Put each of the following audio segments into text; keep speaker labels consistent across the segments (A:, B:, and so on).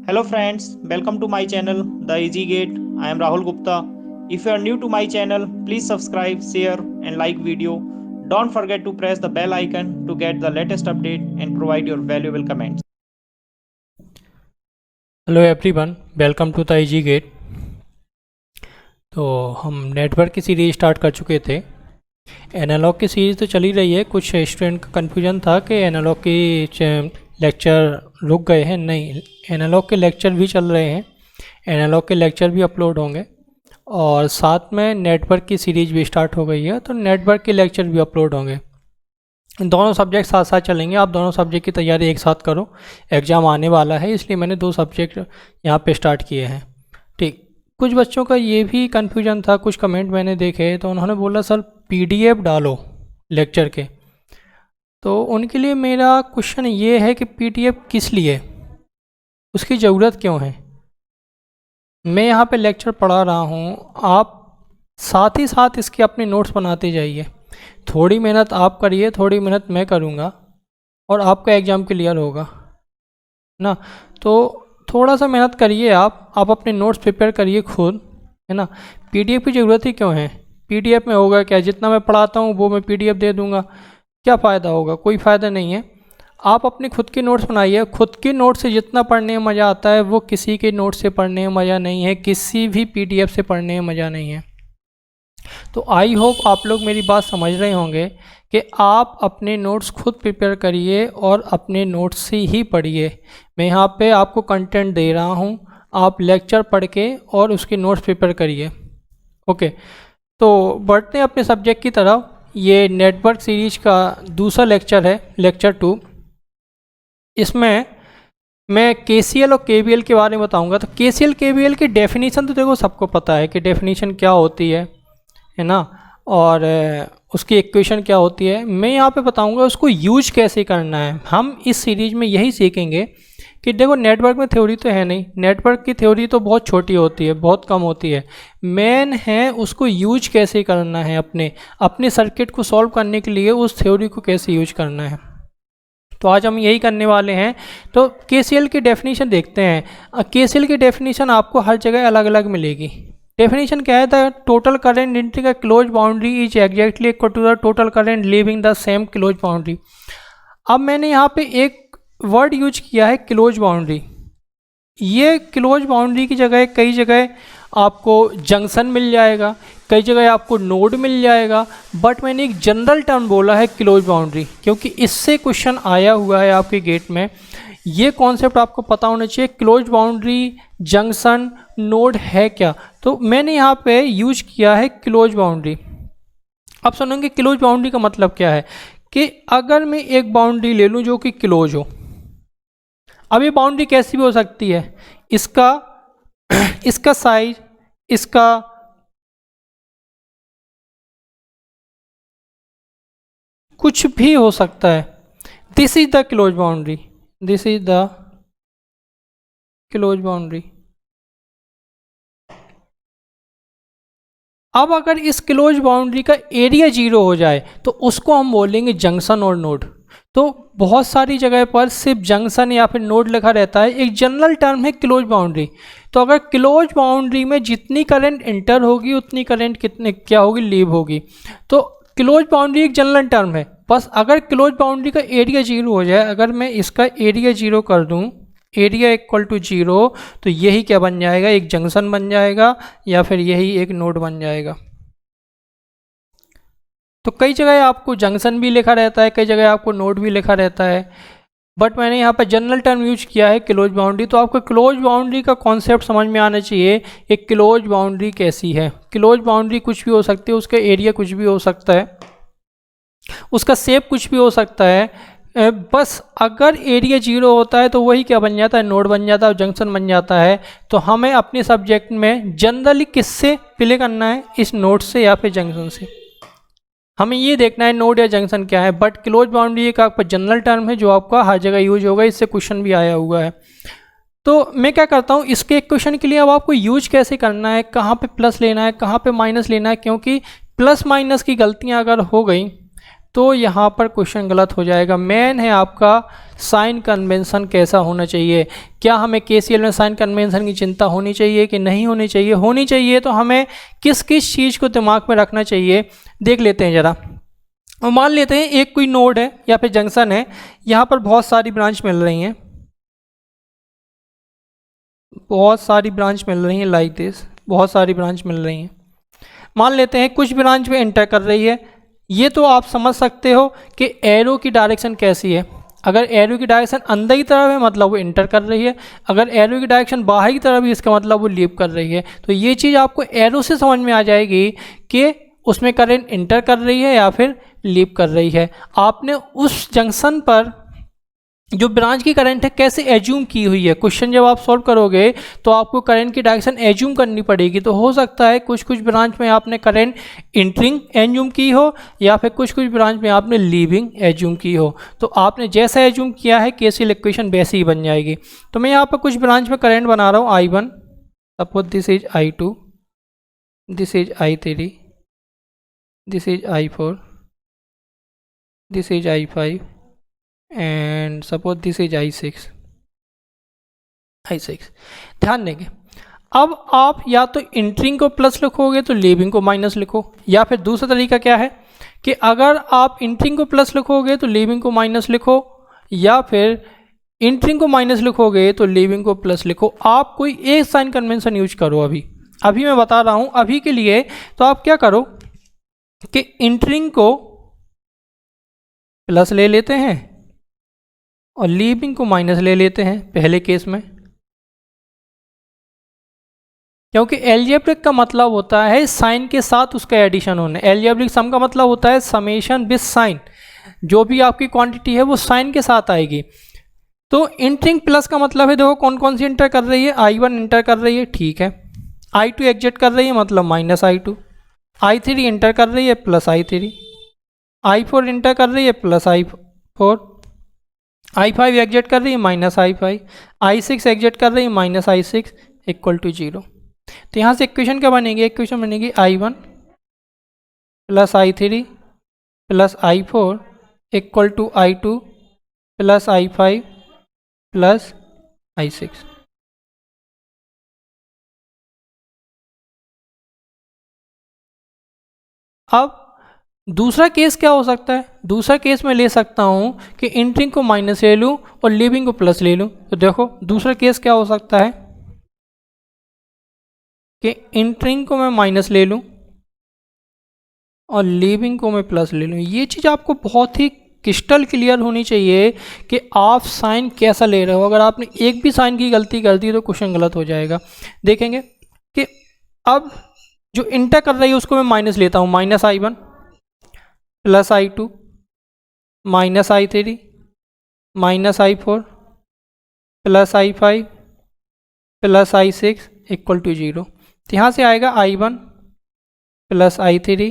A: Hello friends, welcome to my channel The Easy Gate. I am Rahul Gupta. If you are new to my channel, please subscribe, share and like video. Don't forget to press the bell icon to get the latest update and provide your valuable comments.
B: Hello everyone, welcome to the easy gate. तो हम network की series start कर चुके थे। Analogue की series तो चली रही है। कुछ स्टूडेंट का कन्फ्यूजन था कि एनालॉग की लेक्चर रुक गए हैं। नहीं, एनालॉग के लेक्चर भी चल रहे हैं, एनालॉग के लेक्चर भी अपलोड होंगे और साथ में नेटवर्क की सीरीज भी स्टार्ट हो गई है, तो नेटवर्क के लेक्चर भी अपलोड होंगे। दोनों सब्जेक्ट साथ साथ चलेंगे। आप दोनों सब्जेक्ट की तैयारी एक साथ करो, एग्ज़ाम आने वाला है, इसलिए मैंने दो सब्जेक्ट यहाँ पे स्टार्ट किए हैं। ठीक, कुछ बच्चों का ये भी कन्फ्यूजन था, कुछ कमेंट मैंने देखे तो उन्होंने बोला सर पीडीएफ डालो लेक्चर के। तो उनके लिए मेरा क्वेश्चन ये है कि पीडीएफ किस लिए, उसकी ज़रूरत क्यों है। मैं यहाँ पे लेक्चर पढ़ा रहा हूँ, आप साथ ही साथ इसके अपने नोट्स बनाते जाइए। थोड़ी मेहनत आप करिए, थोड़ी मेहनत मैं करूँगा और आपका एग्ज़ाम क्लियर होगा ना। तो थोड़ा सा मेहनत करिए, आप अपने नोट्स प्रिपेयर करिए खुद, है ना। पीडीएफ की ज़रूरत ही क्यों है। पीडीएफ में होगा क्या, जितना मैं पढ़ाता हूँ वो मैं पीडीएफ दे दूँगा, क्या फ़ायदा होगा, कोई फ़ायदा नहीं है। आप अपने खुद के नोट्स बनाइए। खुद के नोट से जितना पढ़ने में मज़ा आता है वो किसी के नोट से पढ़ने में मज़ा नहीं है, किसी भी पीडीएफ से पढ़ने में मज़ा नहीं है। तो आई होप आप लोग मेरी बात समझ रहे होंगे कि आप अपने नोट्स खुद प्रिपेयर करिए और अपने नोट्स से ही पढ़िए। मैं यहाँ पे आपको कंटेंट दे रहा हूँ, आप लेक्चर पढ़ के और उसके नोट्स प्रिपेयर करिए। ओके, तो बढ़ते हैं अपने सब्जेक्ट की तरफ। ये नेटवर्क सीरीज का दूसरा लेक्चर है, लेक्चर 2। इसमें मैं केसीएल और केवीएल के बारे में बताऊँगा। तो केसीएल केवीएल की डेफिनीशन तो देखो सबको पता है कि डेफिनीशन क्या होती है ना, और उसकी इक्वेशन क्या होती है। मैं यहाँ पे बताऊँगा उसको यूज कैसे करना है। हम इस सीरीज में यही सीखेंगे कि देखो नेटवर्क में थ्योरी तो है नहीं, नेटवर्क की थ्योरी तो बहुत छोटी होती है, बहुत कम होती है। मेन है उसको यूज कैसे करना है, अपने सर्किट को सॉल्व करने के लिए उस थ्योरी को कैसे यूज करना है। तो आज हम यही करने वाले हैं। तो केसीएल की डेफिनेशन देखते हैं। केसीएल की डेफिनेशन आपको हर जगह अलग अलग मिलेगी। डेफिनेशन क्या है, the total current entering a close boundary is exactly equal to the total current leaving the same close boundary. अब मैंने यहाँ पे एक वर्ड यूज किया है क्लोज बाउंड्री। ये क्लोज बाउंड्री की जगह कई जगह आपको जंक्शन मिल जाएगा, कई जगह आपको नोड मिल जाएगा, बट मैंने एक जनरल टर्म बोला है क्लोज बाउंड्री, क्योंकि इससे क्वेश्चन आया हुआ है आपके गेट में। ये कॉन्सेप्ट आपको पता होना चाहिए, क्लोज बाउंड्री, जंक्शन, नोड है क्या। तो मैंने यहाँ पे यूज किया है क्लोज बाउंड्री। अब सुनेंगे क्लोज बाउंड्री का मतलब क्या है, कि अगर मैं एक बाउंड्री ले लूँ जो कि क्लोज हो। अब ये बाउंड्री कैसी भी हो सकती है, इसका साइज, इसका कुछ भी हो सकता है। This is the close boundary, this is the close boundary. अब अगर इस क्लोज बाउंड्री का एरिया 0 हो जाए तो उसको हम बोलेंगे जंक्शन और नोड। तो बहुत सारी जगह पर सिर्फ जंक्शन या फिर नोड लिखा रहता है, एक जनरल टर्म है क्लोज बाउंड्री। तो अगर क्लोज बाउंड्री में जितनी करंट एंटर होगी उतनी करंट क्या होगी, लीव होगी। तो क्लोज बाउंड्री एक जनरल टर्म है। बस अगर क्लोज बाउंड्री का एरिया 0 हो जाए, अगर मैं इसका एरिया 0 कर दूं, एरिया इक्वल टू 0, तो यही क्या बन जाएगा, एक जंक्शन बन जाएगा या फिर यही एक नोड बन जाएगा। तो कई जगह आपको जंक्शन भी लिखा रहता है, कई जगह आपको नोड भी लिखा रहता है, बट मैंने यहाँ पर जनरल टर्म यूज किया है क्लोज बाउंड्री। तो आपको क्लोज बाउंड्री का कॉन्सेप्ट समझ में आना चाहिए, एक क्लोज बाउंड्री कैसी है। क्लोज बाउंड्री कुछ भी हो सकती है, उसका एरिया कुछ भी हो सकता है, उसका शेप कुछ भी हो सकता है। बस अगर एरिया 0 होता है तो वही क्या बन जाता है, नोड बन जाता है और जंक्शन बन जाता है। तो हमें अपने सब्जेक्ट में जनरली किससे प्ले करना है, इस नोड से या फिर जंक्शन से। हमें ये देखना है नोड या जंक्शन क्या है। बट क्लोज बाउंड्री एक आपका जनरल टर्म है जो आपका हर जगह यूज होगा, इससे क्वेश्चन भी आया हुआ है। तो मैं क्या करता हूँ, इसके एक क्वेश्चन के लिए अब आपको यूज कैसे करना है, कहाँ पे प्लस लेना है, कहाँ पे माइनस लेना है, क्योंकि प्लस माइनस की गलतियाँ अगर हो गई तो यहाँ पर क्वेश्चन गलत हो जाएगा। मेन है आपका साइन कन्वेंशन कैसा होना चाहिए। क्या हमें केसीएल में साइन कन्वेंशन की चिंता होनी चाहिए कि नहीं होनी चाहिए? होनी चाहिए। तो हमें किस किस चीज़ को दिमाग में रखना चाहिए देख लेते हैं ज़रा। और मान लेते हैं एक कोई नोड है या फिर जंक्शन है, यहाँ पर बहुत सारी ब्रांच मिल रही हैं, बहुत सारी ब्रांच मिल रही हैं लाइक दिस, बहुत सारी ब्रांच मिल रही हैं। मान लेते हैं कुछ ब्रांच में एंटर कर रही है। ये तो आप समझ सकते हो कि एरो की डायरेक्शन कैसी है। अगर एरो की डायरेक्शन अंदर की तरफ है मतलब वो इंटर कर रही है, अगर एरो की डायरेक्शन बाहर की तरफ है इसका मतलब वो लीव कर रही है। तो ये चीज़ आपको एरो से समझ में आ जाएगी कि उसमें करंट इंटर कर रही है या फिर लीव कर रही है। आपने उस जंक्शन पर जो ब्रांच की करंट है कैसे एज्यूम की हुई है। क्वेश्चन जब आप सॉल्व करोगे तो आपको करंट की डायरेक्शन एज्यूम करनी पड़ेगी। तो हो सकता है कुछ कुछ ब्रांच में आपने करंट इंटरिंग एज्यूम की हो या फिर कुछ कुछ ब्रांच में आपने लीविंग एज्यूम की हो। तो आपने जैसा एज्यूम किया है केसीएल इक्वेशन वैसे ही बन जाएगी। तो मैं यहाँ पर कुछ ब्रांच में करंट बना रहा हूँ I1, suppose this is I2, this is I3, this is I4, this is I5 and suppose this is I6। ध्यान देंगे। अब आप या तो इंटरिंग को प्लस लिखोगे तो लीविंग को माइनस लिखो, या फिर दूसरा तरीका क्या है कि अगर आप इंटरिंग को प्लस लिखोगे तो लीविंग को माइनस लिखो, या फिर इंटरिंग को माइनस लिखोगे तो लीविंग को प्लस लिखो। आप कोई एक साइन कन्वेंशन यूज करो। अभी मैं बता रहा हूँ अभी के लिए। तो आप क्या करो कि इंटरिंग को प्लस ले लेते हैं और लीविंग को माइनस ले लेते हैं पहले केस में, क्योंकि एलजेब्रिक का मतलब होता है साइन के साथ उसका एडिशन होना। एलजेब्रिक सम का मतलब होता है समेशन विद साइन, जो भी आपकी क्वांटिटी है वो साइन के साथ आएगी। तो इंटरिंग प्लस का मतलब है देखो कौन कौन सी इंटर कर रही है। I1 इंटर कर रही है, ठीक है। I2 एग्जिट कर रही है मतलब माइनस I2, I3 इंटर कर रही है प्लस I3, I4 इंटर कर रही है प्लस I4, I5 एग्जिट कर रही है माइनस I5, I6 एग्जिट कर रही है माइनस I6 इक्वल टू 0। तो यहाँ से इक्वेशन क्या बनेगी? इक्वेशन बनेगी I1 plus I3 plus I4 equal to I2 plus I5 plus I6। अब दूसरा केस क्या हो सकता है? दूसरा केस मैं ले सकता हूँ कि इंटरिंग को माइनस ले लूँ और लीविंग को प्लस ले लूँ। तो देखो दूसरा केस क्या हो सकता है कि इंटरिंग को मैं माइनस ले लूँ और लीविंग को मैं प्लस ले लूँ। ये चीज़ आपको बहुत ही क्रिस्टल क्लियर होनी चाहिए कि आप साइन कैसा ले रहे हो। अगर आपने एक भी साइन की गलती कर दी तो क्वेश्चन गलत हो जाएगा। देखेंगे कि अब जो इंटर कर रही है उसको मैं माइनस लेता हूँ, minus I1 plus I2 minus I3 minus I4 plus I5 plus I6 equal to 0। तो यहाँ से आएगा I1 plus I3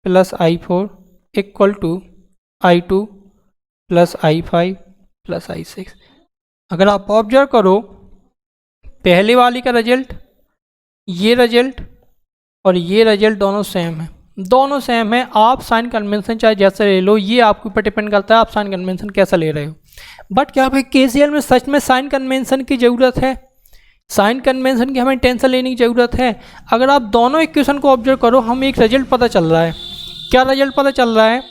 B: plus I4 equal to I2 plus I5 plus I6। अगर आप ऑब्जर्व करो पहले वाली का रिजल्ट, ये रिजल्ट और ये रिजल्ट दोनों सेम है, दोनों सेम है। आप साइन कन्वेंशन चाहे जैसे ले लो, ये आपके ऊपर डिपेंड करता है आप साइन कन्वेंशन कैसा ले रहे हो। बट क्या भाई केसीएल में सच में साइन कन्वेंशन की ज़रूरत है? साइन कन्वेंशन की हमें टेंशन लेने की ज़रूरत है? अगर आप दोनों इक्वेशन को ऑब्जर्व करो, हमें एक रिजल्ट पता चल रहा है। क्या रिजल्ट पता चल रहा है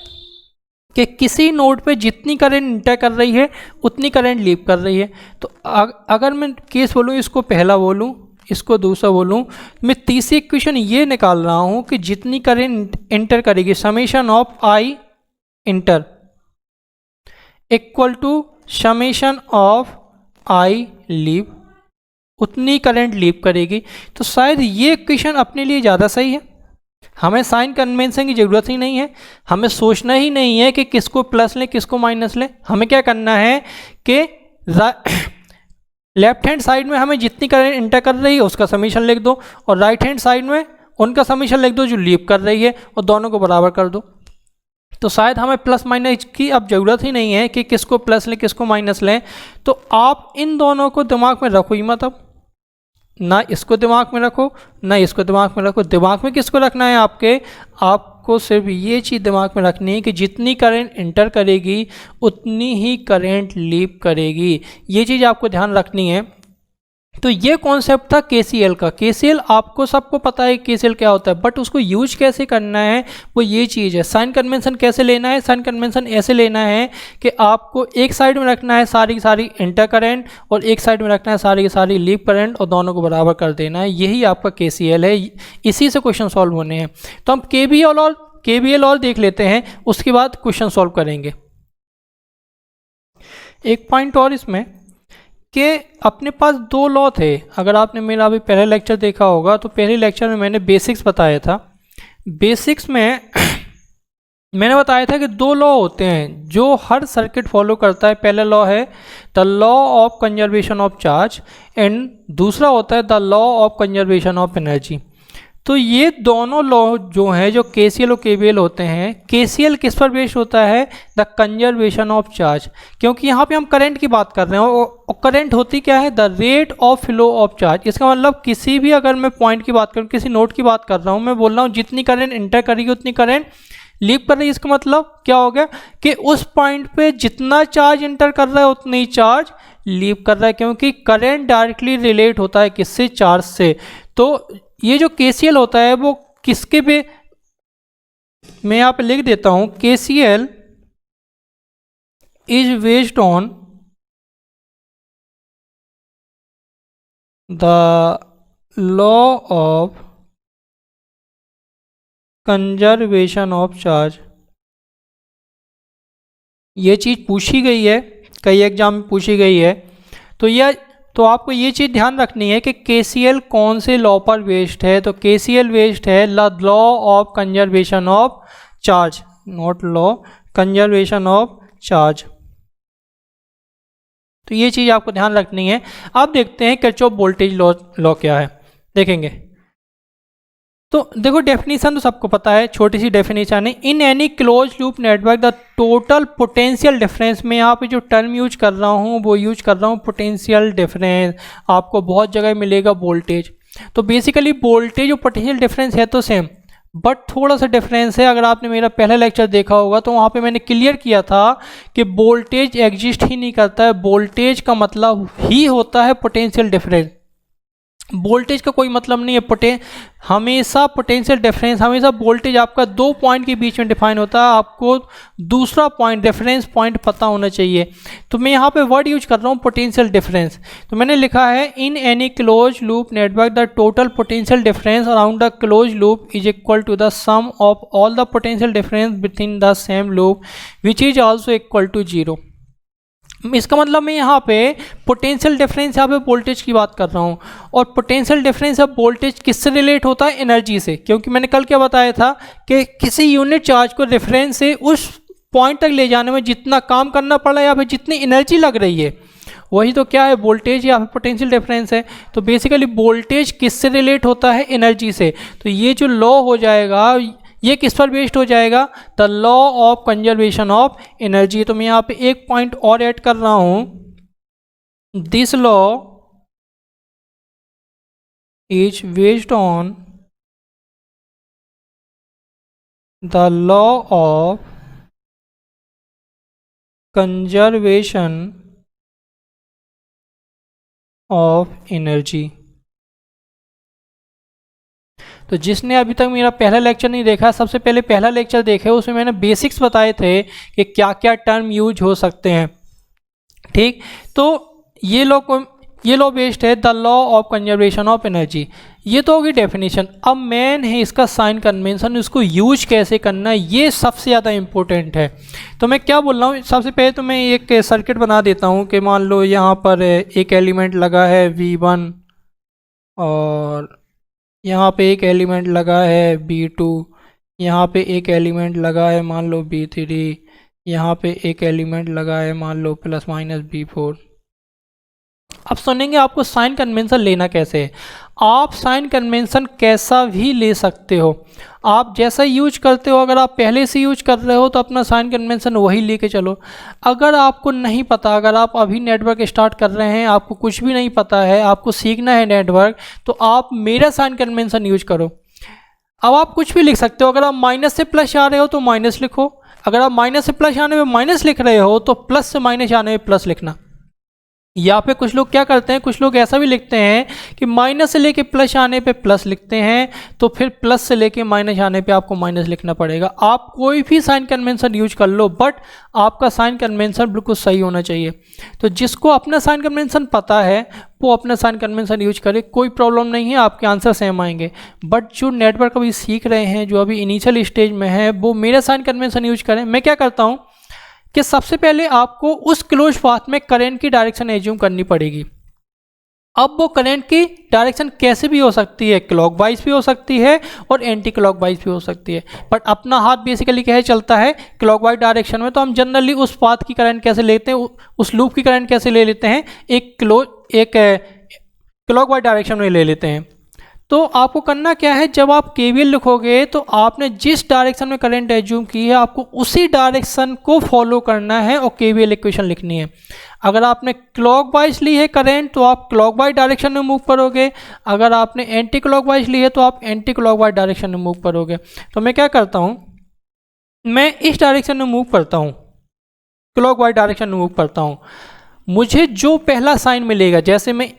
B: कि किसी नोड पे जितनी करंट इंटर कर रही है उतनी करंट लीव कर रही है। तो अगर मैं केस बोलूँ, इसको पहला बोलूँ, इसको दूसरा बोलूँ, मैं तीसरी इक्वेशन ये निकाल रहा हूँ कि जितनी करंट इंटर करेगी summation of I enter equal to summation of I leave, उतनी करंट लीव करेगी। तो शायद ये इक्वेशन अपने लिए ज़्यादा सही है। हमें साइन कन्वेंशन की ज़रूरत ही नहीं है, हमें सोचना ही नहीं है कि किसको प्लस लें किसको माइनस लें। हमें क्या करना है कि लेफ्ट हैंड साइड में हमें जितनी करंट इंटर कर रही है उसका समीशन लिख दो, और राइट हैंड साइड में उनका समीशन लिख दो जो लीव कर रही है, और दोनों को बराबर कर दो। तो शायद हमें प्लस माइनस की अब ज़रूरत ही नहीं है कि किसको प्लस लें किसको माइनस लें। तो आप इन दोनों को दिमाग में रखो ही मत। अब ना इसको दिमाग में रखो ना इसको दिमाग में रखो। दिमाग में किसको रखना है? आपको सिर्फ ये चीज़ दिमाग में रखनी है कि जितनी करंट इंटर करेगी उतनी ही करंट लीव करेगी, ये चीज़ आपको ध्यान रखनी है। तो ये कॉन्सेप्ट था केसीएल का। केसीएल आपको सबको पता है केसीएल क्या होता है, बट उसको यूज कैसे करना है वो ये चीज़ है। साइन कन्वेंशन कैसे लेना है, साइन कन्वेंशन ऐसे लेना है कि आपको एक साइड में रखना है सारी सारी इंटर करंट और एक साइड में रखना है सारी सारी लीव करंट और दोनों को बराबर कर देना है। यही आपका केसीएल है, इसी से क्वेश्चन सॉल्व होने हैं। तो हम केवीएल और देख लेते हैं, उसके बाद क्वेश्चन सॉल्व करेंगे। एक पॉइंट और इसमें कि अपने पास दो लॉ थे। अगर आपने मेरा अभी पहले लेक्चर देखा होगा तो पहले लेक्चर में मैंने बेसिक्स बताया था। बेसिक्स में मैंने बताया था कि दो लॉ होते हैं जो हर सर्किट फॉलो करता है। पहला लॉ है the law of conservation of charge and दूसरा होता है the law of conservation of energy. तो ये दोनों लॉ जो हैं, जो केसीएल और केवीएल होते हैं, केसीएल किस पर बेस्ड होता है, द कंजर्वेशन ऑफ चार्ज, क्योंकि यहाँ पे हम करंट की बात कर रहे हैं और करंट होती क्या है, the rate of flow of charge. इसका मतलब किसी भी, अगर मैं पॉइंट की बात करूँ, किसी नोड की बात कर रहा हूँ, मैं बोल रहा हूँ जितनी करंट इंटर करेगी उतनी करंट लीव कर रही है। इसका मतलब क्या हो गया कि उस पॉइंट पे जितना चार्ज इंटर कर रहा है उतनी ही चार्ज लीव कर रहा है, क्योंकि करंट डायरेक्टली रिलेट होता है किससे, चार्ज से। तो ये जो केसीएल होता है वो किसके पे, मैं यहाँ पे लिख देता हूं, KCL is based on the law of conservation of charge. ये चीज पूछी गई है, कई एग्जाम में पूछी गई है। तो आपको ये चीज़ ध्यान रखनी है कि केसीएल कौन से लॉ पर बेस्ड है। तो केसीएल बेस्ड है the law of conservation of charge, not law, conservation of charge. तो ये चीज़ आपको ध्यान रखनी है। अब देखते हैं किरचॉफ वोल्टेज लॉ क्या है, देखेंगे। तो देखो डेफिनेशन तो सबको पता है, छोटी सी डेफिनेशन है। In any close loop network the total potential difference, में यहाँ पे जो टर्म यूज कर रहा हूँ वो यूज कर रहा हूँ पोटेंशियल डिफरेंस। आपको बहुत जगह मिलेगा वोल्टेज। तो बेसिकली वोल्टेज और पोटेंशियल डिफरेंस है तो सेम, बट थोड़ा सा डिफरेंस है। अगर आपने मेरा पहला लेक्चर देखा होगा तो वहाँ पे मैंने क्लियर किया था कि वोल्टेज एग्जिस्ट ही नहीं करता है, वोल्टेज का मतलब ही होता है पोटेंशियल डिफरेंस। वोल्टेज का कोई मतलब नहीं है, हमेशा पोटेंशियल डिफरेंस, हमेशा वोल्टेज आपका दो पॉइंट के बीच में डिफाइन होता है। आपको दूसरा पॉइंट, रेफरेंस पॉइंट पता होना चाहिए। तो मैं यहाँ पे वर्ड यूज कर रहा हूँ पोटेंशियल डिफरेंस। तो मैंने लिखा है in any close loop network the total potential difference around the close loop is equal to the sum of all the potential difference within the same loop which is also equal to 0। इसका मतलब मैं यहाँ पे potential difference, यहाँ पे voltage की बात कर रहा हूँ, और पोटेंशियल डिफरेंस अब वोल्टेज किससे रिलेट होता है, एनर्जी से। क्योंकि मैंने कल क्या बताया था कि किसी यूनिट चार्ज को रेफरेंस से उस पॉइंट तक ले जाने में जितना काम करना पड़ा या फिर जितनी एनर्जी लग रही है, वही तो क्या है, वोल्टेज या फिर पोटेंशियल डिफरेंस है। तो बेसिकली वोल्टेज किससे रिलेट होता है, एनर्जी से। तो ये जो लॉ हो जाएगा ये किस पर बेस्ड हो जाएगा, the law of conservation of energy. तो मैं यहाँ पे एक पॉइंट और ऐड कर रहा हूं, this law is based on the law of conservation of energy. तो जिसने अभी तक मेरा पहला लेक्चर नहीं देखा, सबसे पहले पहला लेक्चर देखे, उसमें मैंने बेसिक्स बताए थे कि क्या क्या टर्म यूज हो सकते हैं। ठीक, तो ये लॉ बेस्ड है the law of conservation of energy. ये तो होगी डेफिनेशन। अब मेन है इसका साइन कन्वेंशन, इसको यूज कैसे करना है, ये सबसे ज़्यादा इम्पोर्टेंट है। तो मैं क्या बोल रहा हूँ, सबसे पहले तो मैं एक सर्किट बना देता हूँ कि मान लो यहाँ पर एक एलिमेंट लगा है V1 और यहाँ पे एक एलिमेंट लगा है B2, यहाँ पे एक एलिमेंट लगा है मान लो B3, यहाँ पे एक एलिमेंट लगा है मान लो ±B4। अब सुनेंगे आपको साइन कन्वेंशन लेना कैसे है। आप साइन कन्वेंशन कैसा भी ले सकते हो, आप जैसा यूज करते हो। अगर आप पहले से यूज कर रहे हो तो अपना साइन कन्वेंशन वही लेके चलो। अगर आपको नहीं पता, अगर आप अभी नेटवर्क स्टार्ट कर रहे हैं, आपको कुछ भी नहीं पता है, आपको सीखना है नेटवर्क, तो आप मेरा साइन कन्वेंशन यूज करो। अब आप कुछ भी लिख सकते हो, अगर आप माइनस से प्लस आ रहे हो तो माइनस लिखो, अगर आप माइनस से प्लस आने में माइनस लिख रहे हो तो प्लस से माइनस आने में प्लस लिखना। यहाँ पे कुछ लोग क्या करते हैं, कुछ लोग ऐसा भी लिखते हैं कि माइनस से लेके प्लस आने पे प्लस लिखते हैं, तो फिर प्लस से लेके माइनस आने पे आपको माइनस लिखना पड़ेगा। आप कोई भी साइन कन्वेंशन यूज कर लो, बट आपका साइन कन्वेंशन बिल्कुल सही होना चाहिए। तो जिसको अपना साइन कन्वेंशन पता है वो अपना साइन कन्वेंशन यूज करे, कोई प्रॉब्लम नहीं है, आपके आंसर सेम आएंगे। बट जो नेटवर्क अभी सीख रहे हैं, जो अभी इनिशियल स्टेज में है, वो मेरा साइन कन्वेंशन यूज करें। मैं क्या करता हूँ कि सबसे पहले आपको उस क्लोज पाथ में करंट की डायरेक्शन एज्यूम करनी पड़ेगी। अब वो करंट की डायरेक्शन कैसे भी हो सकती है, क्लॉकवाइज भी हो सकती है और एंटी क्लॉकवाइज भी हो सकती है, बट अपना हाथ बेसिकली कैसे चलता है, क्लॉकवाइज डायरेक्शन में। तो हम जनरली उस पाथ की करंट कैसे लेते हैं, उस लूप की करंट कैसे ले लेते हैं, एक क्लॉकवाइज डायरेक्शन में ले लेते हैं। तो आपको करना क्या है, जब आप केवीएल लिखोगे तो आपने जिस डायरेक्शन में करंट एज्यूम की है आपको उसी डायरेक्शन को फॉलो करना है और केवीएल इक्वेशन लिखनी है। अगर आपने क्लॉकवाइज ली है करंट तो आप क्लॉकवाइज डायरेक्शन में मूव करोगे, अगर आपने एंटी क्लॉकवाइज ली है तो आप एंटी क्लॉकवाइज डायरेक्शन में मूव करोगे। तो मैं क्या करता हूँ, मैं इस डायरेक्शन में मूव करता हूँ, क्लॉकवाइज डायरेक्शन में मूव करता हूँ। मुझे जो पहला साइन मिलेगा, जैसे मैं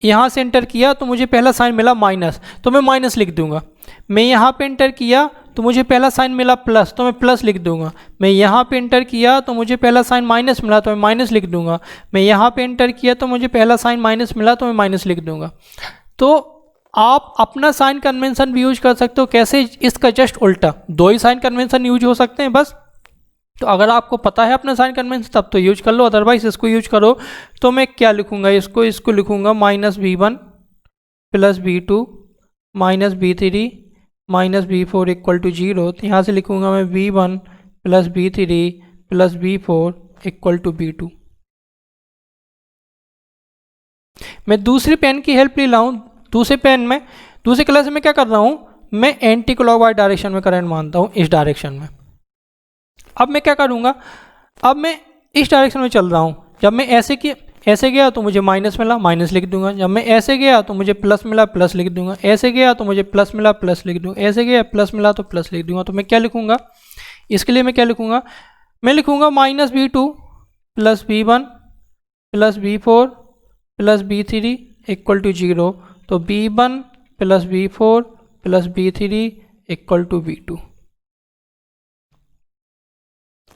B: यहाँ से एंटर किया तो मुझे पहला साइन मिला माइनस, तो मैं माइनस लिख दूंगा। मैं यहाँ पे एंटर किया तो मुझे पहला साइन मिला प्लस, तो मैं प्लस लिख दूंगा। मैं यहाँ पे एंटर किया तो मुझे पहला साइन माइनस मिला, तो मैं माइनस लिख दूंगा। मैं यहाँ पे एंटर किया तो मुझे पहला साइन माइनस मिला, तो मैं माइनस लिख दूंगा। तो आप अपना साइन कन्वेंशन भी यूज कर सकते हो, कैसे, इसका जस्ट उल्टा। दो ही साइन कन्वेंशन यूज हो सकते हैं बस। तो अगर आपको पता है अपना साइन कन्वेंशन तब तो यूज कर लो, अदरवाइज इसको यूज करो। तो मैं क्या लिखूंगा, इसको लिखूंगा minus V1 plus V2 minus V3 minus V4 equal to 0। तो यहाँ से लिखूंगा मैं V1 plus V3 plus V4 equal to V2। मैं दूसरी पेन की हेल्प ले लाऊं, दूसरे पेन में, दूसरे कलर से मैं क्या कर रहा हूँ, मैं एंटी क्लॉकवाइज डायरेक्शन में करंट मानता हूँ, इस डायरेक्शन में। अब मैं क्या करूँगा, अब मैं इस डायरेक्शन में चल रहा हूँ। जब मैं ऐसे गया तो मुझे माइनस मिला, माइनस लिख दूंगा। जब मैं ऐसे गया तो मुझे प्लस मिला, प्लस लिख दूंगा। ऐसे गया तो मुझे प्लस मिला, प्लस लिख दूंगा। ऐसे गया प्लस मिला तो प्लस लिख दूंगा। तो मैं क्या लिखूंगा, इसके लिए मैं क्या लिखूंगा, मैं लिखूंगा minus V2 plus V1 plus V4 plus V3 equal to 0। तो V1 plus V4 plus V3 equal to V2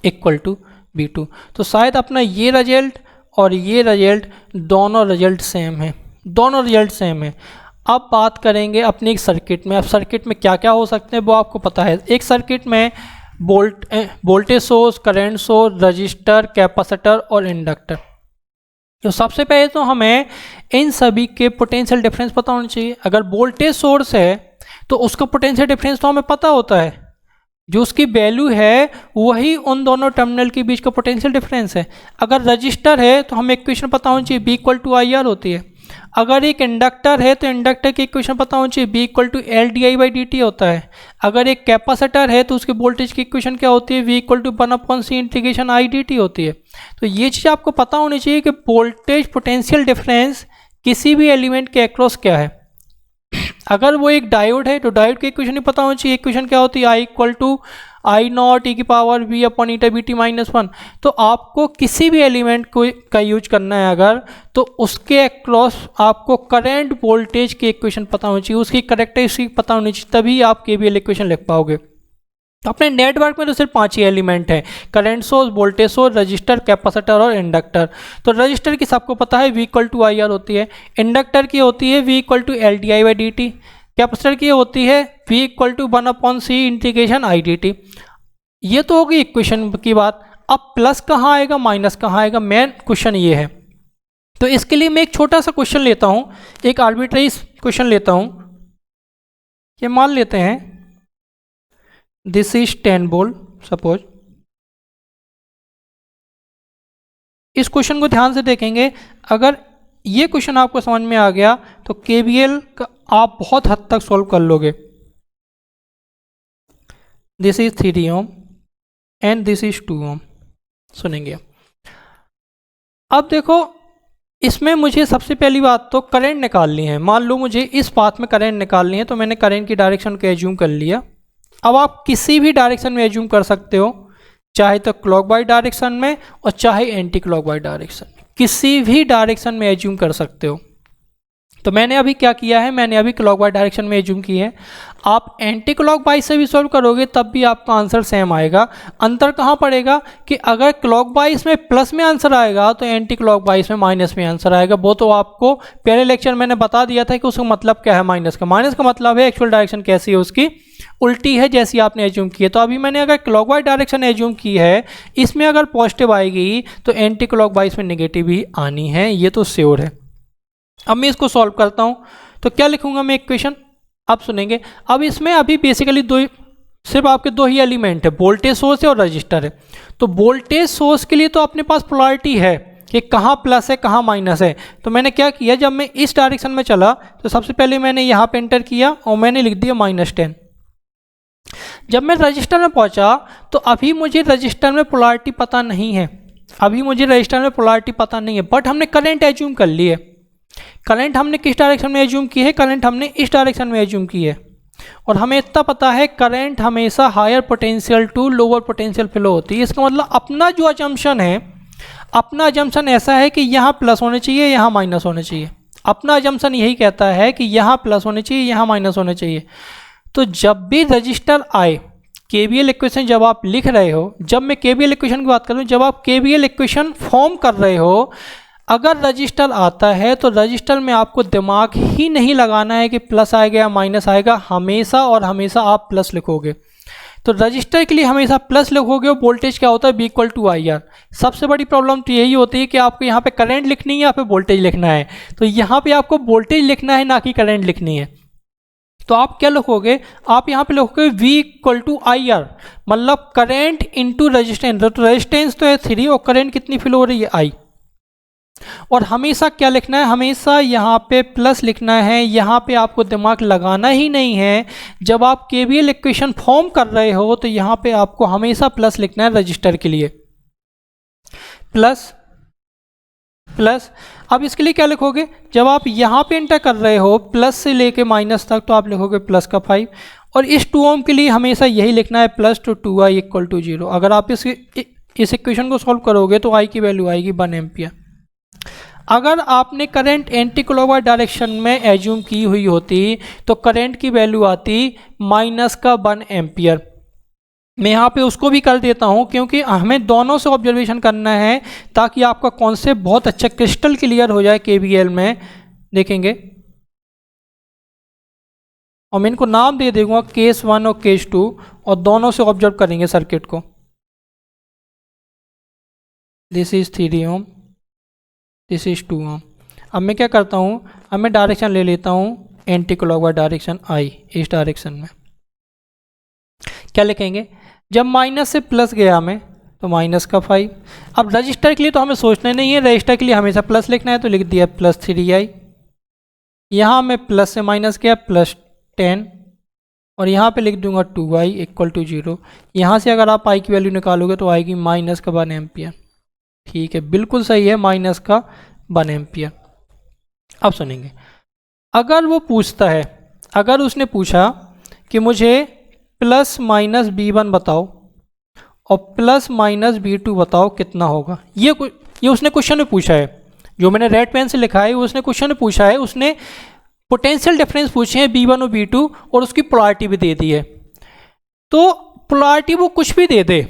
B: equal to V2। तो शायद अपना ये रिजल्ट और ये रिजल्ट दोनों रिजल्ट सेम है, दोनों रिजल्ट सेम है। अब बात करेंगे अपनी एक सर्किट में। अब सर्किट में क्या क्या हो सकते हैं वो आपको पता है। एक सर्किट में voltage source, current source, register, capacitor और इंडक्टर। तो सबसे पहले तो हमें इन सभी के पोटेंशियल डिफरेंस पता होना चाहिए। अगर वोल्टेज सोर्स है तो उसका पोटेंशियल डिफरेंस तो हमें पता होता है, जो उसकी वैल्यू है वही उन दोनों टर्मिनल के बीच का पोटेंशियल डिफरेंस है। अगर रजिस्टर है तो हमें इक्वेशन पता होनी चाहिए, B इक्वल टू IR होती है। अगर एक इंडक्टर है तो इंडक्टर की इक्वेशन पता होनी चाहिए, B इक्वल टू LdI/dt होता है। अगर एक कैपेसिटर है तो उसके वोल्टेज की इक्वेशन क्या होती है, V equal to 1/C integration I/dt होती है। तो ये चीज़ आपको पता होनी चाहिए कि वोल्टेज पोटेंशियल डिफरेंस किसी भी एलिमेंट के अक्रॉस क्या है। अगर वो एक डायोड है तो डायोड की इक्वेशन ही पता होनी चाहिए। इक्वेशन क्या होती है, I equal to I0 e की power V upon eta BT -1। तो आपको किसी भी एलिमेंट को का यूज करना है अगर, तो उसके अक्रॉस आपको करंट वोल्टेज की इक्वेशन पता होनी चाहिए, उसकी करेक्टरिस्टिक पता होनी चाहिए, तभी आप KVL इक्वेशन लिख पाओगे। तो अपने नेटवर्क में तो सिर्फ 5 ही एलिमेंट हैं, current source, voltage source, register, capacitor और इंडक्टर। तो रजिस्टर की सबको पता है V इक्वल टू IR होती है, इंडक्टर की होती है V equal to LdI/dt, capacitor की होती है V equal to 1/C integration I/dt। ये तो होगी इक्वेशन की बात। अब प्लस कहाँ आएगा, माइनस कहाँ आएगा, मेन क्वेश्चन ये है। तो इसके लिए मैं एक छोटा सा क्वेश्चन लेता हूँ, एक आर्बिट्रेरी क्वेश्चन लेता हूँ। ये मान लेते हैं दिस इज 10 वोल्ट सपोज। इस क्वेश्चन को ध्यान से देखेंगे, अगर ये क्वेश्चन आपको समझ में आ गया तो KVL का आप बहुत हद तक सॉल्व कर लोगे। This is 3 ohm and this is 2 ओम। सुनेंगे अब देखो, इसमें मुझे सबसे पहली बात तो करंट निकालनी है। मान लो मुझे इस पाथ में करंट निकालनी है, तो मैंने करंट की डायरेक्शन को एज्यूम कर लिया। अब आप किसी भी डायरेक्शन में एज्यूम कर सकते हो, चाहे तो क्लॉकवाइज डायरेक्शन में और चाहे एंटी क्लॉकवाइज डायरेक्शन में, किसी भी डायरेक्शन में एज्यूम कर सकते हो। तो मैंने अभी क्या किया है, मैंने अभी क्लॉकवाइज डायरेक्शन में एज्यूम की है। आप एंटी क्लॉकवाइज से भी सॉल्व करोगे तब भी आपका आंसर सेम आएगा। अंतर कहाँ पड़ेगा कि अगर क्लॉकवाइज में प्लस में आंसर आएगा तो एंटी क्लॉकवाइज में माइनस में आंसर आएगा। वो तो आपको पहले लेक्चर मैंने बता दिया था कि उसका मतलब क्या है माइनस का। माइनस का मतलब है एक्चुअल डायरेक्शन कैसी है, उसकी उल्टी है जैसी आपने एज्यूम की है। तो अभी मैंने अगर क्लॉकवाइज डायरेक्शन एज्यूम की है, इसमें अगर पॉजिटिव आएगी तो एंटी क्लॉकवाइज में नेगेटिव ही आनी है, ये तो श्योर है। अब मैं इसको सॉल्व करता हूँ, तो क्या लिखूंगा मैं इक्वेशन, आप सुनेंगे। अब इसमें अभी बेसिकली सिर्फ आपके दो ही एलिमेंट है, वोल्टेज सोर्स है और रजिस्टर है। तो वोल्टेज सोर्स के लिए तो अपने पास पोलैरिटी है कि कहाँ प्लस है कहाँ माइनस है। तो मैंने क्या किया, जब मैं इस डायरेक्शन में चला तो सबसे पहले मैंने यहाँ पे एंटर किया और मैंने लिख दिया -10। जब मैं रजिस्टर में पहुँचा तो अभी मुझे रजिस्टर में पोलैरिटी पता नहीं है, अभी मुझे रजिस्टर में पोलैरिटी पता नहीं है, बट हमने करंट एज्यूम कर ली है। करंट हमने किस डायरेक्शन में एज्यूम की है, करंट हमने इस डायरेक्शन में एज्यूम की है। और हमें इतना पता है करंट हमेशा higher potential to lower potential flow होती है। इसका मतलब अपना जो अजम्पशन है, अपना अजम्पशन ऐसा है कि यहाँ प्लस होने चाहिए, यहाँ माइनस होने चाहिए। अपना अजम्पशन यही कहता है कि यहाँ प्लस होने चाहिए, यहाँ माइनस होने चाहिए। तो जब भी रजिस्टर आए, केवीएल इक्वेशन जब आप लिख रहे हो, जब मैं केवीएल इक्वेशन की बात कर रहा हूँ, जब आप केवीएल इक्वेशन फॉर्म कर रहे हो, अगर रजिस्टर आता है तो रजिस्टर में आपको दिमाग ही नहीं लगाना है कि प्लस आएगा या माइनस आएगा, हमेशा और हमेशा आप प्लस लिखोगे। तो रजिस्टर के लिए हमेशा प्लस लिखोगे और वोल्टेज क्या होता है, V = IR। सबसे बड़ी प्रॉब्लम तो यही होती है कि आपको यहाँ पे करंट लिखनी है, यहाँ पे वोल्टेज लिखना है। तो यहाँ पे आपको वोल्टेज लिखना है, ना कि करंट लिखनी है। तो आप क्या लिखोगे, आप यहाँ पे लिखोगे V = IR, मतलब करंट इंटू रजिस्टेंस। तो रजिस्टेंस तो है 3 और करंट कितनी फ्लो हो रही है, I। और हमेशा क्या लिखना है, हमेशा यहाँ पे प्लस लिखना है, यहाँ पे आपको दिमाग लगाना ही नहीं है। जब आप केवीएल इक्वेशन फॉर्म कर रहे हो तो यहाँ पे आपको हमेशा प्लस लिखना है रजिस्टर के लिए, प्लस प्लस। अब इसके लिए क्या लिखोगे, जब आप यहाँ पे एंटर कर रहे हो प्लस से लेके माइनस तक, तो आप लिखोगे +5। और इस 2 ओम के लिए हमेशा यही लिखना है +2i = 0। अगर आप इस इक्वेशन को सॉल्व करोगे तो I की वैल्यू आएगी 1 एम्पियर। अगर आपने करंट एंटी क्लॉकवाइज डायरेक्शन में एज्यूम की हुई होती तो करंट की वैल्यू आती -1 एम्पियर। मैं यहाँ पे उसको भी कर देता हूँ क्योंकि हमें दोनों से ऑब्जर्वेशन करना है ताकि आपका कॉन्सेप्ट बहुत अच्छा क्रिस्टल क्लियर हो जाए केवीएल में। देखेंगे, और मैं इनको नाम दे दूंगा केस 1 और केस 2, और दोनों से ऑब्जर्व करेंगे सर्किट को। This is 3 ohm, this is 2 ohm. अब मैं क्या करता हूँ, अब मैं डायरेक्शन ले लेता हूँ एंटी क्लॉकवाइज डायरेक्शन I, इस डायरेक्शन में क्या लिखेंगे, जब माइनस से प्लस गया मैं तो -5। अब रजिस्टर के लिए तो हमें सोचना नहीं है, रजिस्टर के लिए हमेशा प्लस लिखना है, तो लिख दिया +3i। यहाँ मैं प्लस से माइनस किया +10, और यहाँ पे लिख दूंगा 2i = 0। यहाँ से अगर आप I की वैल्यू निकालोगे तो आएगी -1 एम्पियर। ठीक है, बिल्कुल सही है, -1 एम्पियर। अब सुनेंगे, अगर वो पूछता है, अगर उसने पूछा कि मुझे +-V1 बताओ और +-V2 बताओ कितना होगा, ये उसने क्वेश्चन में पूछा है। जो मैंने रेड पेन से लिखा है उसने क्वेश्चन में पूछा है, उसने पोटेंशियल डिफरेंस पूछे हैं V1 और V2 और उसकी पोलैरिटी भी दे दी है। तो पोलैरिटी वो कुछ भी दे दे,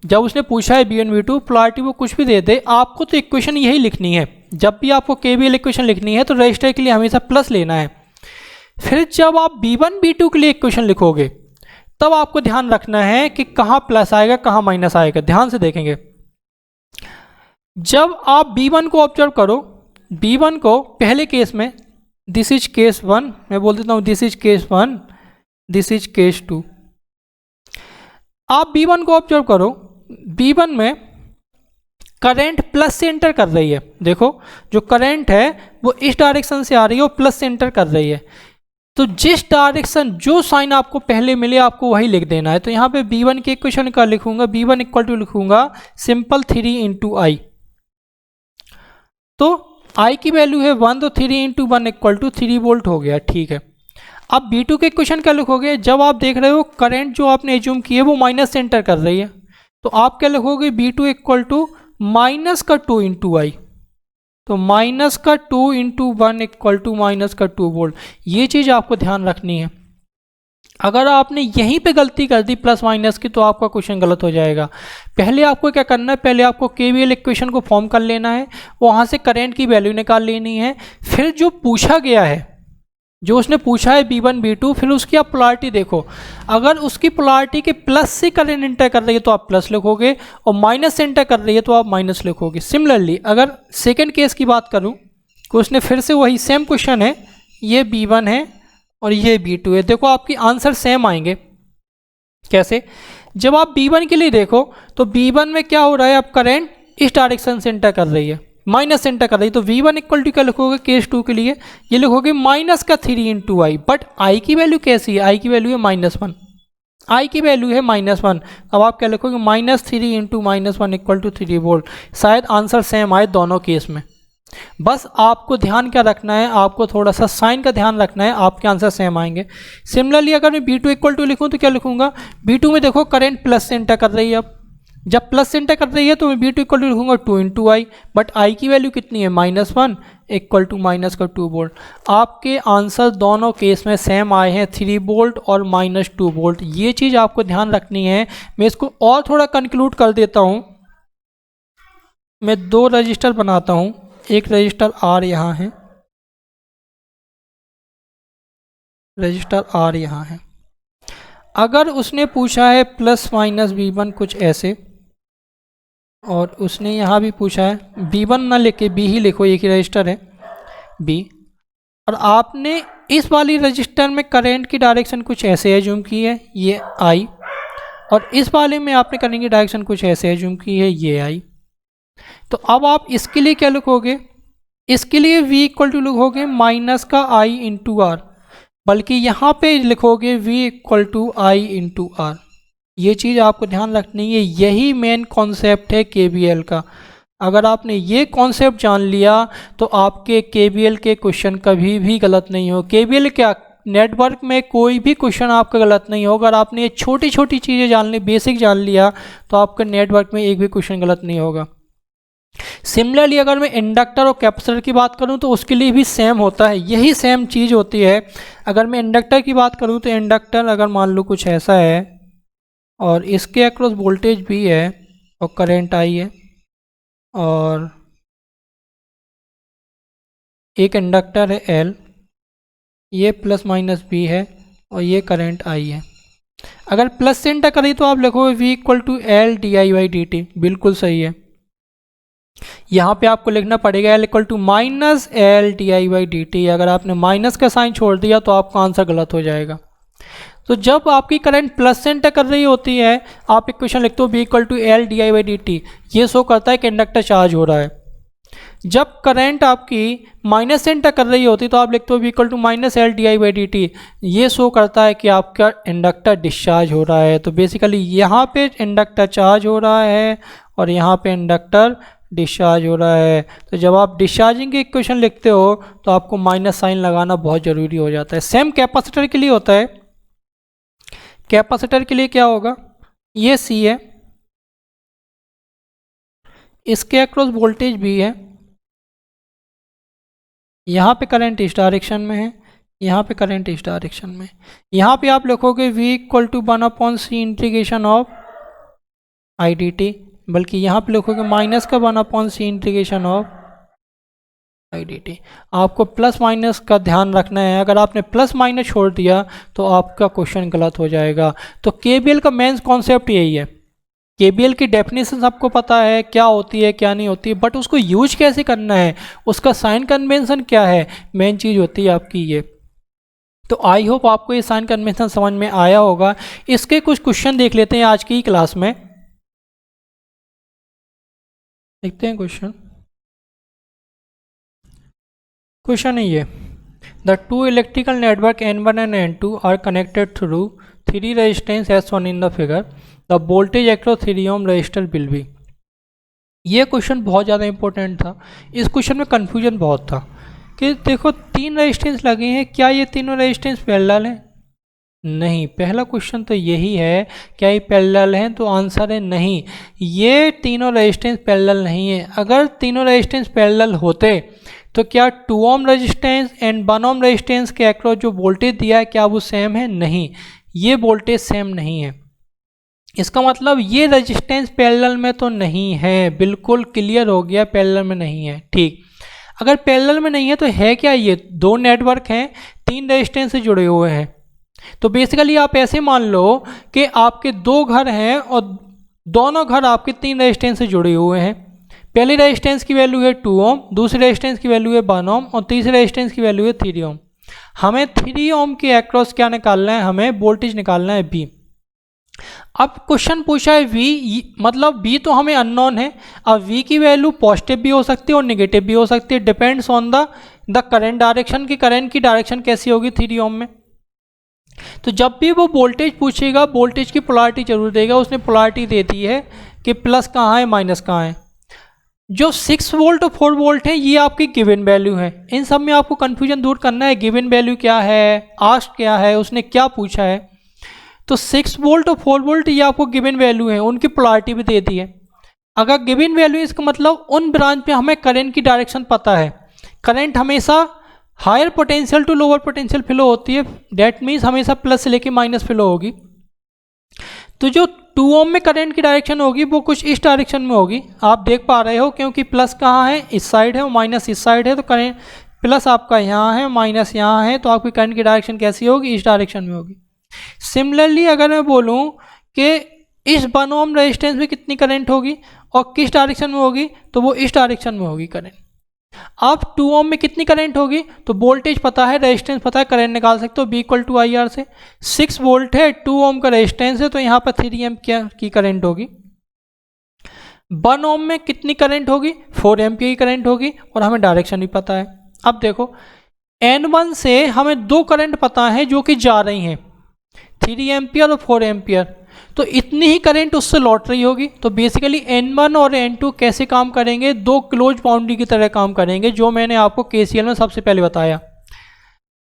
B: जब उसने पूछा है V1 V2 पोलैरिटी वो कुछ भी दे दे, आपको तो इक्वेशन यही लिखनी है। जब भी आपको केवीएल इक्वेशन लिखनी है तो रजिस्टर के लिए हमेशा प्लस लेना है। फिर जब आप V1 V2 के लिए इक्वेशन लिखोगे तब आपको ध्यान रखना है कि कहाँ प्लस आएगा कहाँ माइनस आएगा। ध्यान से देखेंगे, जब आप V1 को ऑब्जर्व करो, V1 को पहले केस में दिस इज केस 1, मैं बोल देता हूँ this is case 1, this is case 2। आप V1 को ऑब्जर्व करो, V1 में करंट प्लस से एंटर कर रही है। देखो जो करंट है वो इस डायरेक्शन से आ रही है और प्लस से एंटर कर रही है। तो जिस डायरेक्शन जो साइन आपको पहले मिले आपको वही लिख देना है। तो यहाँ पे V1 के इक्वेशन का लिखूंगा, V1 = लिखूंगा सिंपल 3 × I। तो आई की वैल्यू है 1, तो 3 इंटू 1 इक्वल टू 3 वोल्ट हो गया, ठीक है। अब B2 के क्वेश्चन क्या लिखोगे, जब आप देख रहे हो करंट जो आपने एज्यूम की है वो माइनस से एंटर कर रही है, तो आप क्या लिखोगे, B2 इक्वल टू माइनस का 2 इंटू आई, तो माइनस का 2 इंटू 1 इक्वल टू माइनस का 2 वोल्ट। ये चीज़ आपको ध्यान रखनी है। अगर आपने यहीं पे गलती कर दी प्लस माइनस की, तो आपका क्वेश्चन गलत हो जाएगा। पहले आपको क्या करना है, पहले आपको केवीएल इक्वेशन को फॉर्म कर लेना है, वहाँ से करंट की वैल्यू निकाल लेनी है, फिर जो पूछा गया है, जो उसने पूछा है B1 B2, फिर उसकी आप पोलैरिटी देखो। अगर उसकी पोलैरिटी के प्लस से करंट इंटर कर रही है तो आप प्लस लिखोगे, और माइनस से इंटर कर रही है तो आप माइनस लिखोगे। सिमिलरली अगर सेकेंड केस की बात करूँ, तो उसने फिर से वही सेम क्वेश्चन है, ये B1 है और ये B2 है। देखो आपकी आंसर सेम आएंगे। कैसे, जब आप B1 के लिए देखो तो B1 में क्या हो रहा है, अब करंट इस डायरेक्शन से इंटर कर रही है, माइनस से इंटर कर रही है, तो V1 इक्वल टू क्या लिखोगे केस 2 के लिए, ये लिखोगे माइनस का 3 इंटू आई। बट आई की वैल्यू कैसी है, आई की वैल्यू है -1, आई की वैल्यू है -1। अब आप क्या लिखोगे, -3 इंटू -1 इक्वल टू 3 वोल्ट। शायद आंसर सेम आए दोनों केस में। बस आपको ध्यान क्या रखना है, आपको थोड़ा सा साइन का ध्यान रखना है, आपके आंसर सेम आएंगे। सिमिलरली अगर मैं B2 इक्वल टू लिखूँ तो क्या लिखूंगा, B2 में देखो करंट प्लस से इंटर कर रही है, अब जब प्लस से इंटर कर रही है तो मैं B2 इक्वल टू लिखूंगा 2 इंटू आई, बट आई की वैल्यू कितनी है, -1 इक्वल टू माइनस का 2 वोल्ट। आपके आंसर दोनों केस में सेम आए हैं, 3 वोल्ट और -2 वोल्ट। ये चीज़ आपको ध्यान रखनी है। मैं इसको और थोड़ा कंक्लूड कर देता हूँ। मैं 2 रजिस्टर बनाता हूँ, एक रजिस्टर R यहाँ है, रजिस्टर R यहाँ है। अगर उसने पूछा है प्लस माइनस B1 कुछ ऐसे, और उसने यहाँ भी पूछा है B1 ना लिखे B ही लिखो, एक ही रजिस्टर है B, और आपने इस वाली रजिस्टर में करंट की डायरेक्शन कुछ ऐसे एज्यूम की है, ये I, और इस वाले में आपने करंट की डायरेक्शन कुछ ऐसे एज्यूम की है, ये I। तो अब आप इसके लिए क्या लिखोगे, इसके लिए V इक्वल टू लिखोगे माइनस का I इंटू R, बल्कि यहाँ पे लिखोगे V equal to I into R। ये चीज़ आपको ध्यान रखनी है, यही मेन कॉन्सेप्ट है KVL का। अगर आपने ये कॉन्सेप्ट जान लिया तो आपके KVL के क्वेश्चन कभी भी गलत नहीं हो। KVL क्या, नेटवर्क में कोई भी क्वेश्चन आपका गलत नहीं होगा। अगर आपने ये छोटी छोटी चीज़ें जान ली, बेसिक जान लिया, तो आपका नेटवर्क में एक भी क्वेश्चन गलत नहीं होगा। सिमिलरली अगर मैं इंडक्टर और कैपेसिटर की बात करूं तो उसके लिए भी सेम होता है, यही सेम चीज़ होती है। अगर मैं इंडक्टर की बात करूं तो इंडक्टर अगर मान लो कुछ ऐसा है, और इसके अक्रॉस वोल्टेज भी है और करंट आई है, और एक इंडक्टर है L, ये प्लस माइनस B है, और ये करंट आई है। अगर प्लस से इंटर करें तो आप लिखोगे V equal to L di/dt, बिल्कुल सही है। यहाँ पे आपको लिखना पड़ेगा L equal to minus L di/dt। अगर आपने माइनस का साइन छोड़ दिया तो आपका आंसर गलत हो जाएगा। तो जब आपकी करंट प्लस से इंटर कर रही होती है, आप इक्वेशन लिखते हो B equal to L di/dt, ये शो करता है कि इंडक्टर चार्ज हो रहा है। जब करंट आपकी माइनस से इंटर कर रही होती तो आप लिखते हो B equal to minus L di/dt, ये शो करता है कि आपका इंडक्टर डिस्चार्ज हो रहा है। तो बेसिकली यहाँ पे इंडक्टर चार्ज हो रहा है और यहाँ पे इंडक्टर डिस्चार्ज हो रहा है। तो जब आप डिस्चार्जिंग की इक्वेशन लिखते हो तो आपको माइनस साइन लगाना बहुत ज़रूरी हो जाता है। सेम कैपेसिटर के लिए होता है। कैपेसिटर के लिए क्या होगा, ये C है, इसके अक्रॉस वोल्टेज भी है, यहाँ पे करंट इस डायरेक्शन में है, यहाँ पे करंट इस डायरेक्शन में। यहाँ पे आप लिखोगे V equal to 1/c integration of IDT, बल्कि यहाँ पे लिखोगे माइनस का 1/c इंटीग्रेशन ऑफ IDT। आपको प्लस माइनस का ध्यान रखना है। अगर आपने प्लस माइनस छोड़ दिया तो आपका क्वेश्चन गलत हो जाएगा। तो KVL का मेन कॉन्सेप्ट यही है। KVL की डेफिनेशन आपको पता है क्या होती है क्या नहीं होती, बट उसको यूज कैसे करना है, उसका साइन कन्वेंशन क्या है, मेन चीज़ होती है आपकी ये। तो आई होप आपको ये साइन कन्वेंशन समझ में आया होगा। इसके कुछ क्वेश्चन देख लेते हैं आज की ही क्लास में। देखते हैं क्वेश्चन। क्वेश्चन है ये, the two electrical network N1 and N2 are connected through 3 resistance as shown in the figure. The voltage across 3 ohm resistor will be। ये क्वेश्चन बहुत ज़्यादा इंपॉर्टेंट था। इस क्वेश्चन में कन्फ्यूजन बहुत था कि देखो 3 रेजिस्टेंस लगे हैं, क्या ये तीनों रेजिस्टेंस पैरेलल हैं? नहीं। पहला क्वेश्चन तो यही है, क्या ये पैरेलल हैं? तो आंसर है नहीं, ये तीनों रेजिस्टेंस पैरेलल नहीं है। अगर तीनों रेजिस्टेंस पैरेलल होते तो क्या 2 ohm resistance and 1 ohm resistance के अक्रॉस जो वोल्टेज दिया है क्या वो सेम है? नहीं, ये वोल्टेज सेम नहीं है। इसका मतलब ये रेजिस्टेंस पैरेलल में तो नहीं है। बिल्कुल क्लियर हो गया, पैरेलल में नहीं है। ठीक, अगर पैरेलल में नहीं है तो है क्या? ये 2 नेटवर्क हैं, 3 रेजिस्टेंस से जुड़े हुए हैं। तो बेसिकली आप ऐसे मान लो कि आपके 2 घर हैं और दोनों घर आपके 3 रेजिस्टेंस से जुड़े हुए हैं। पहली रेजिस्टेंस की वैल्यू है 2 ओम, दूसरी रेजिस्टेंस की वैल्यू है 1 ओम और तीसरी रेजिस्टेंस की वैल्यू है 3 ओम। हमें 3 ओम के अक्रॉस क्या निकालना है? हमें वोल्टेज निकालना है V। अब क्वेश्चन पूछा है V, मतलब V तो हमें अननोन है। अब V की वैल्यू पॉजिटिव भी हो सकती है और नेगेटिव भी हो सकती है, depends on the current direction की करंट की डायरेक्शन कैसी होगी 3 ओम में। तो जब भी वो वोल्टेज पूछेगा, वोल्टेज की पोलैरिटी जरूर देगा। उसने पोलैरिटी दे दी है कि प्लस कहाँ है माइनस कहाँ है। जो 6 वोल्ट और 4 वोल्ट है ये आपकी गिवन वैल्यू है। इन सब में आपको कंफ्यूजन दूर करना है, गिवन वैल्यू क्या है, आस्क क्या है, उसने क्या पूछा है। तो 6 वोल्ट और 4 वोल्ट ये आपको गिवन वैल्यू है, उनकी पोलैरिटी भी दे दी है। अगर गिवन वैल्यू, इसका मतलब उन ब्रांच में हमें करंट की डायरेक्शन पता है। करंट हमेशा higher potential to lower potential flow होती है, डेट मीन्स हमेशा प्लस से लेके माइनस फ्लो होगी। तो जो 2 ओम में करंट की डायरेक्शन होगी वो कुछ इस डायरेक्शन में होगी, आप देख पा रहे हो, क्योंकि प्लस कहाँ है? इस साइड है और माइनस इस साइड है। तो करंट प्लस आपका यहाँ है, माइनस यहाँ है, तो आपकी करंट की डायरेक्शन कैसी होगी? इस डायरेक्शन में होगी। सिमिलरली अगर मैं बोलूँ कि इस 1 ओम रेजिस्टेंस में कितनी करंट होगी और किस डायरेक्शन में होगी, तो वो इस डायरेक्शन में होगी करंट। अब 2 ओम में कितनी करंट होगी? तो वोल्टेज पता है, रेजिस्टेंस पता है, करंट निकाल सकते हो B इक्वल टू IR से। 6 वोल्ट है, 2 ओम का रेजिस्टेंस है, तो यहाँ पर 3 एम्पियर की करंट होगी। 1 ओम में कितनी करंट होगी? 4 एम्पियर की करंट होगी और हमें डायरेक्शन भी पता है। अब देखो N1 से हमें 2 करंट पता है जो कि जा रही हैं, 3 एम्पियर और 4 एम्पियर। तो इतनी ही करंट उससे लौट रही होगी। तो बेसिकली N1 और N2 कैसे काम करेंगे? 2 क्लोज बाउंड्री की तरह काम करेंगे, जो मैंने आपको KCL में सबसे पहले बताया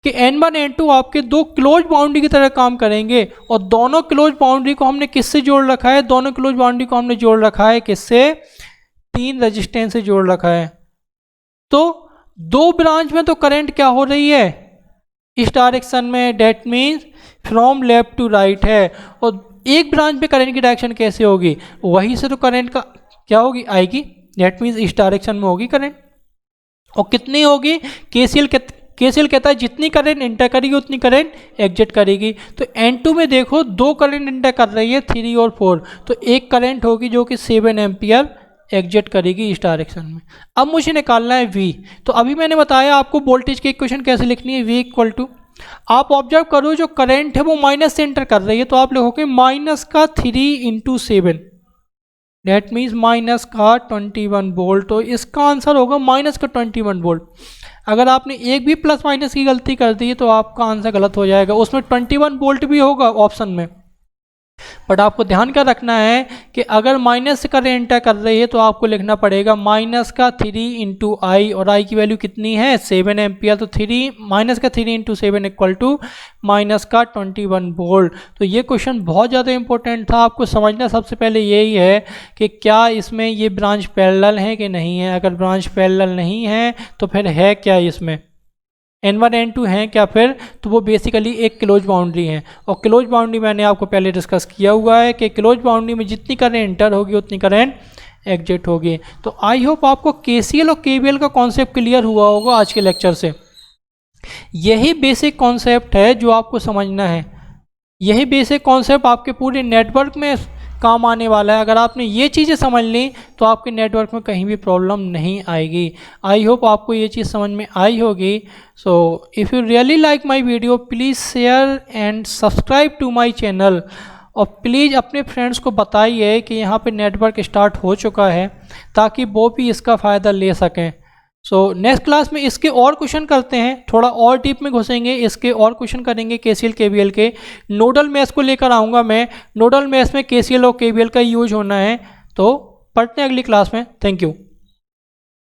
B: कि N1 N2 आपके 2 क्लोज बाउंड्री की तरह काम करेंगे। और दोनों क्लोज बाउंड्री को हमने किससे जोड़ रखा है? दोनों क्लोज बाउंड्री को हमने जोड़ रखा है किससे? 3 रेजिस्टेंस से जोड़ रखा है। तो 2 ब्रांच में तो करंट क्या हो रही है? इस डायरेक्शन में, that means from left to right है। और एक ब्रांच में करंट की डायरेक्शन कैसे होगी? वहीं से तो करंट का क्या होगी? आएगी, डेट मीन्स इस डायरेक्शन में होगी करंट। और कितनी होगी? केसीएल कहता है जितनी करंट इंटर करेगी उतनी करंट एग्जिट करेगी। तो N2 में देखो 2 करंट इंटर कर रही है, 3 और 4, तो एक करंट होगी जो कि 7 एम्पियर एग्जिट करेगी इस डायरेक्शन में। अब मुझे निकालना है V। तो अभी मैंने बताया आपको वोल्टेज की इक्वेशन कैसे लिखनी है। V इक्वल टू, आप ऑब्जर्व करो जो करंट है वो माइनस से एंटर कर रही है, तो आप लिखोगे माइनस का 3 इंटू 7, डेट मीन्स माइनस का 21 वोल्ट। तो इसका आंसर होगा माइनस का 21 वोल्ट। अगर आपने एक भी प्लस माइनस की गलती कर दी तो आपका आंसर गलत हो जाएगा। उसमें 21 वोल्ट भी होगा ऑप्शन में, बट आपको ध्यान क्या रखना है कि अगर माइनस से करंट एंटर कर रही है तो आपको लिखना पड़ेगा माइनस का 3 इंटू आई, और आई की वैल्यू कितनी है? 7 एम्पियर। तो माइनस का 3 इंटू 7 इक्वल टू माइनस का 21 वोल्ट। तो ये क्वेश्चन बहुत ज़्यादा इंपॉर्टेंट था। आपको समझना सबसे पहले यही है कि क्या इसमें ये ब्रांच पैरेलल है कि नहीं है। अगर ब्रांच पैरेलल नहीं है तो फिर है क्या इसमें? N1 N2 हैं क्या फिर? तो वो बेसिकली एक क्लोज बाउंड्री है। और क्लोज बाउंड्री मैंने आपको पहले डिस्कस किया हुआ है कि क्लोज बाउंड्री में जितनी करंट एंटर होगी उतनी करंट एग्जिट होगी। तो आई होप आपको KCL और KVL का कॉन्सेप्ट क्लियर हुआ होगा आज के लेक्चर से। यही बेसिक कॉन्सेप्ट है जो आपको समझना है। यही बेसिक कॉन्सेप्ट आपके पूरे नेटवर्क में काम आने वाला है। अगर आपने ये चीज़ें समझ ली तो आपके नेटवर्क में कहीं भी प्रॉब्लम नहीं आएगी। आई होप आपको ये चीज़ समझ में आई होगी। So if you really like my video please share and subscribe to my channel. और प्लीज़ अपने फ्रेंड्स को बताइए कि यहाँ पे नेटवर्क स्टार्ट हो चुका है ताकि वो भी इसका फ़ायदा ले सकें। सो नेक्स्ट क्लास में इसके और क्वेश्चन करते हैं, थोड़ा और डीप में घुसेंगे, इसके और क्वेश्चन करेंगे KCL KVL के। नोडल मैथ्स को लेकर आऊँगा मैं। नोडल मैथ्स में KCL और KVL का यूज होना है, तो पढ़ते हैं अगली क्लास में। Thank you.